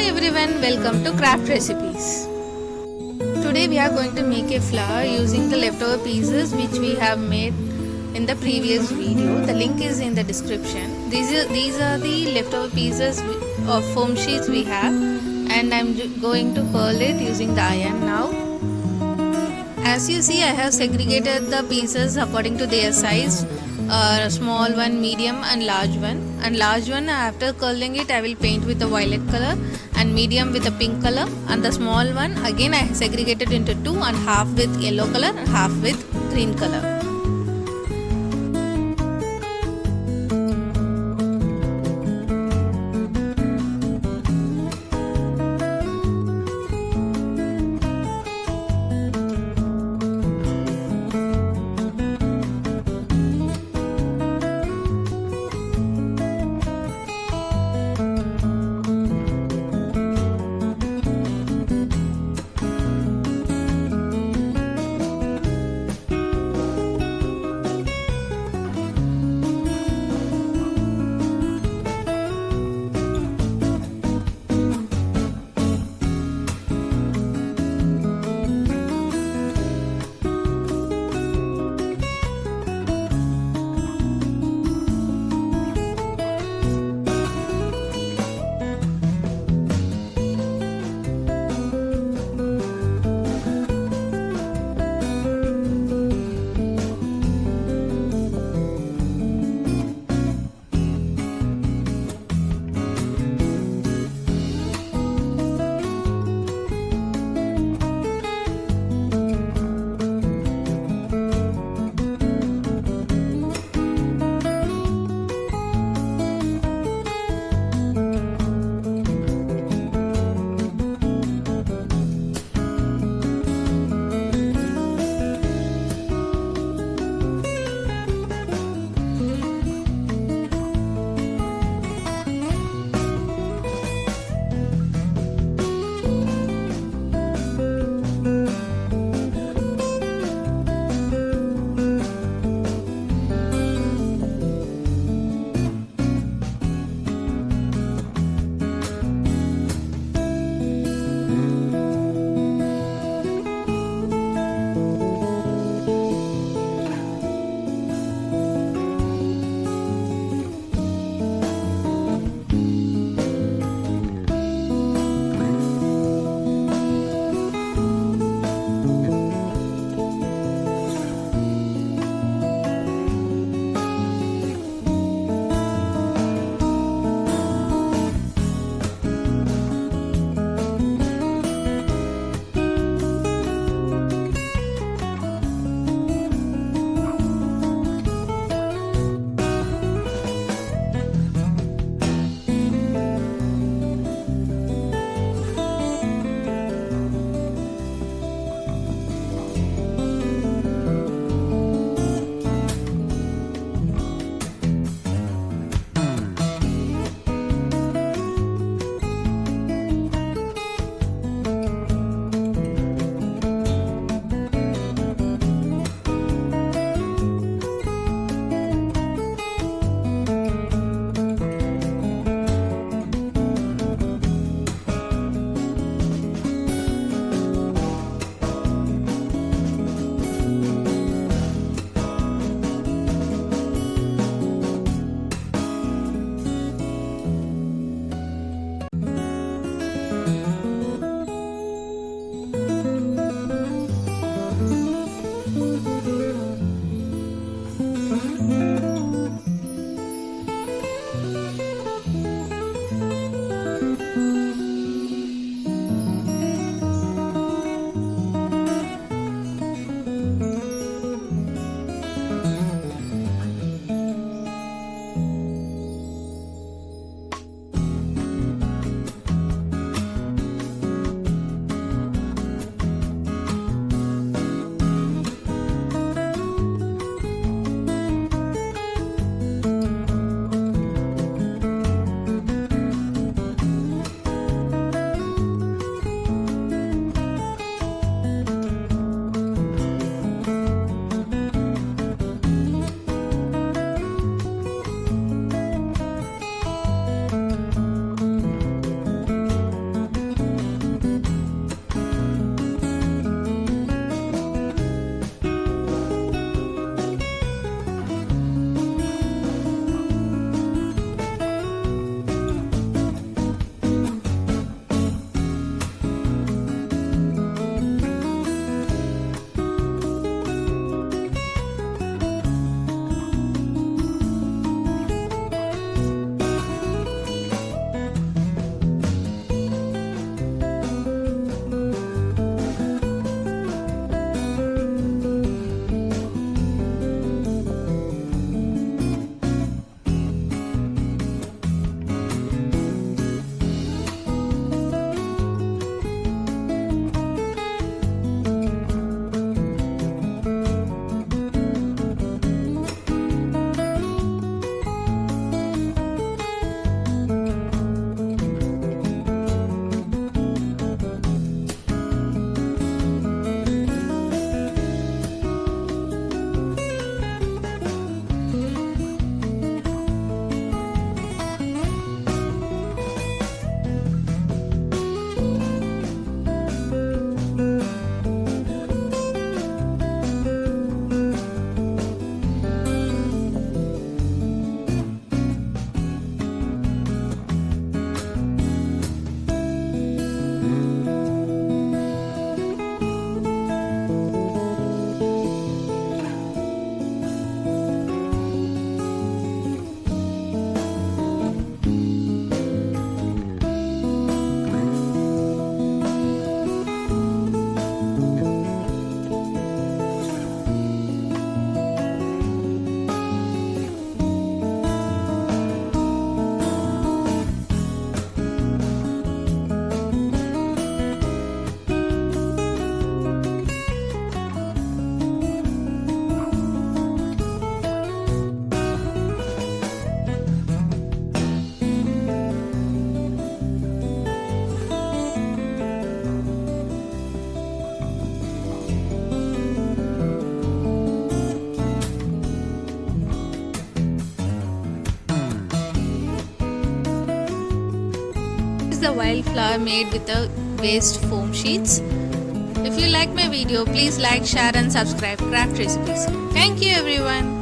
everyone, welcome to Craft Recipes. Today we are going to make a flower using the leftover pieces which we have made in the previous video. The link is in the description. These are the leftover pieces of foam sheets we have, and I'm going to curl it using the iron now. As you see, I have segregated the pieces according to their size. Small one, medium and large one. And large one, after curling it, I will paint with a violet color, and medium with a pink color. And the small one, again I segregated into two, and half with yellow color and half with green color. the wild flower made with the waste foam sheets. If you like my video, please like, share and subscribe Craft Recipes. Thank you everyone.